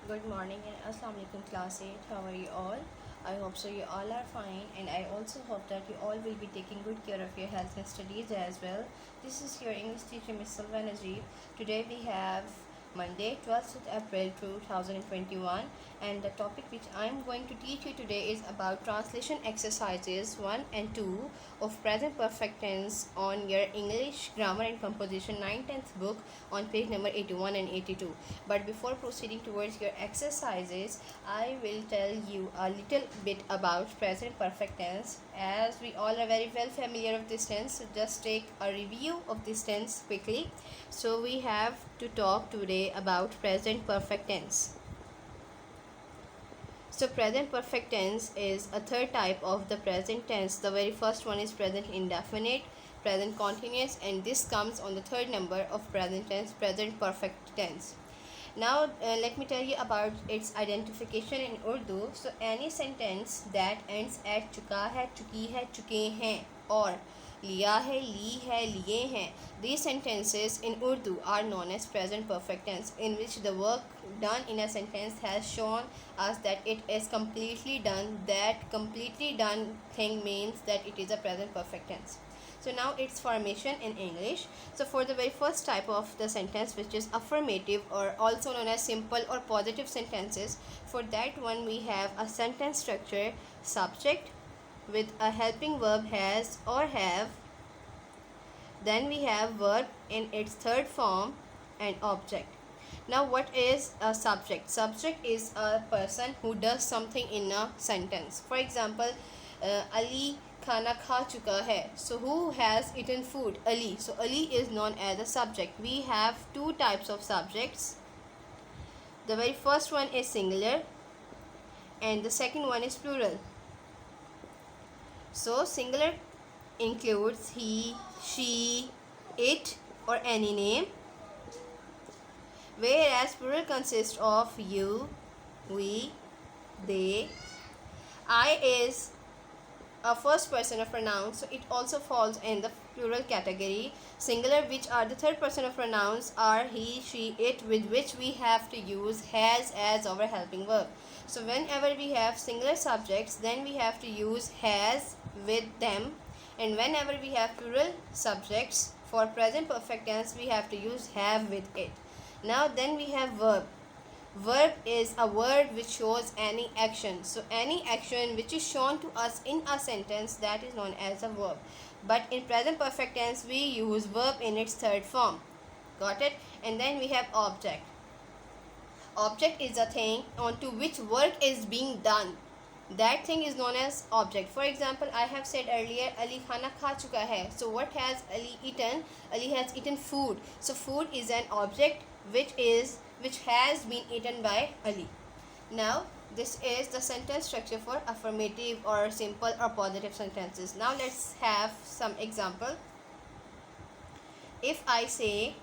Good morning and Assalamu alaikum class 8. How are you all? I hope so you all are fine, and I also hope that you all will be taking good care of your health and studies as well. This is your English teacher Miss Salva Najib. Today we have Monday 12th April 2021, and the topic which I am going to teach you today is about translation exercises 1 and 2 of present perfect tense on your English grammar and composition 9th book on page number 81 and 82. But before proceeding towards your exercises, I will tell you a little bit about present perfect tense, as we all are very well familiar of this tense. So just take a review of this tense quickly. So we have to talk today about present perfect tense. So present perfect tense is a third type of the present tense. The very first one is present indefinite, present continuous, and this comes on the third number of present tense, present perfect tense. Now let me tell you about its identification in Urdu. So any sentence that ends at चुका है, चुकी है, चुके हैं, or लिया है, ली है, लिए हैं, these sentences in Urdu are known as present perfect tense, in which the work done in a sentence has shown us that it is completely done. That completely done thing means that it is a present perfect tense. So now its formation in English. So for the very first type of the sentence, which is affirmative or also known as simple or positive sentences, for that one we have a sentence structure: subject with a helping verb has or have. Then we have verb in its third form and object. Now what is a subject? Subject is a person who does something in a sentence. For example, Ali खाना खा चुका है. So who has eaten food? Ali. So Ali is known as a subject. We have two types of subjects. The very first one is singular and the second one is plural. So singular includes he, she, it, or any name, whereas plural consists of you, we, they. I is a first person of pronoun, so it also falls in the plural category. Singular, which are the third person of pronouns, are he, she, it, with which we have to use has as our helping verb. So whenever we have singular subjects, then we have to use has with them, and whenever we have plural subjects for present perfect tense, we have to use have with it. Now then we have verb. Verb is a word which shows any action. So any action which is shown to us in a sentence, that is known as a verb. But in present perfect tense, we use verb in its third form. Got it? And then we have object. Object is a thing onto which work is being done. That thing is known as object. For example, I have said earlier, Ali khana kha chuka hai. So what has Ali eaten? Ali has eaten food. So food is an object which has been eaten by Ali. Now this is the sentence structure for affirmative or simple or positive sentences. Now let's have some example. If I say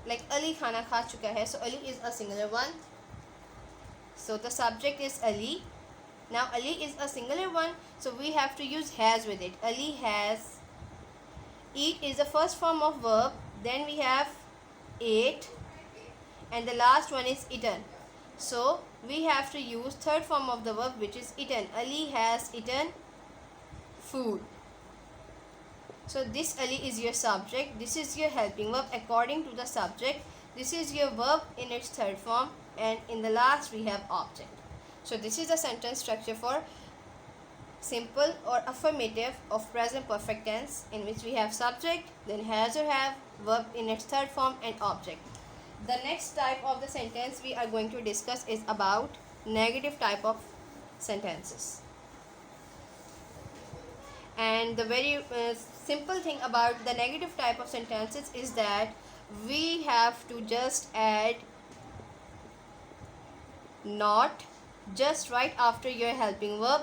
like Ali khana kha chuka hai, so Ali is a singular one. So the subject is Ali. Now Ali is a singular one, so we have to use has with it. Ali has. Eat is the first form of verb. Then we have ate, and the last one is eaten. So we have to use third form of the verb, which is eaten. Ali has eaten food. So this Ali is your subject. This is your helping verb according to the subject. This is your verb in its third form, and in the last we have object. So this is the sentence structure for simple or affirmative of present perfect tense, in which we have subject, then has or have, verb in its third form, and object. The next type of the sentence we are going to discuss is about negative type of sentences. And the very simple thing about the negative type of sentences is that we have to just add not just right after your helping verb,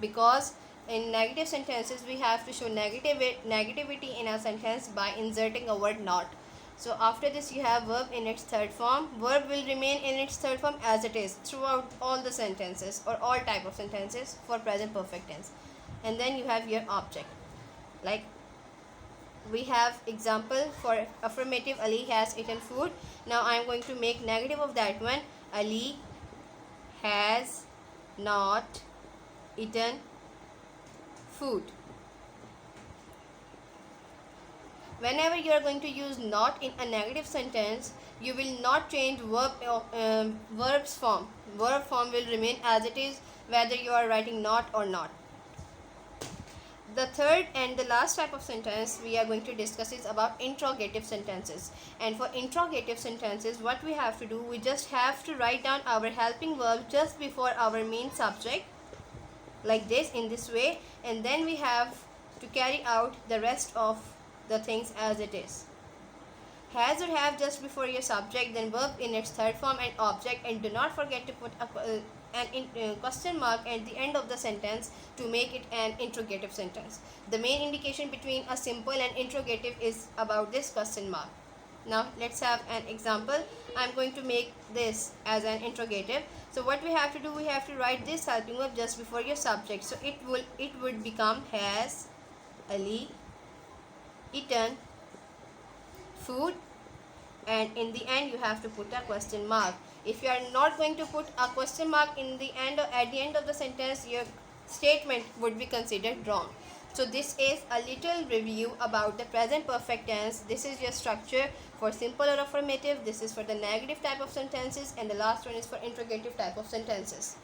because in negative sentences we have to show negativity in a sentence by inserting a word not. So after this you have verb in its third form. Verb will remain in its third form as it is throughout all the sentences or all type of sentences for present perfect tense. And then you have your object. Like we have example for affirmative, Ali has eaten food. Now I am going to make negative of that one. Ali has not eaten food. Whenever you are going to use not in a negative sentence, you will not change verb's form. Verb form will remain as it is whether you are writing not or not. The third and the last type of sentence we are going to discuss is about interrogative sentences. And for interrogative sentences, what we have to do, we just have to write down our helping verb just before our main subject, like this, in this way, and then we have to carry out the rest of the things as it is. Has or have just before your subject, then verb in its third form and object, and do not forget to put an question mark at the end of the sentence to make it an interrogative sentence. The main indication between a simple and interrogative is about this question mark. Now let's have an example. I'm going to make this as an interrogative. So what we have to do, we have to write this helping verb just before your subject. So it would become, has Ali eaten food, and in the end you have to put a question mark. If you are not going to put a question mark in the end or at the end of the sentence, your statement would be considered wrong. So this is a little review about the present perfect tense. This is your structure for simple or affirmative. This is for the negative type of sentences, and the last one is for interrogative type of sentences.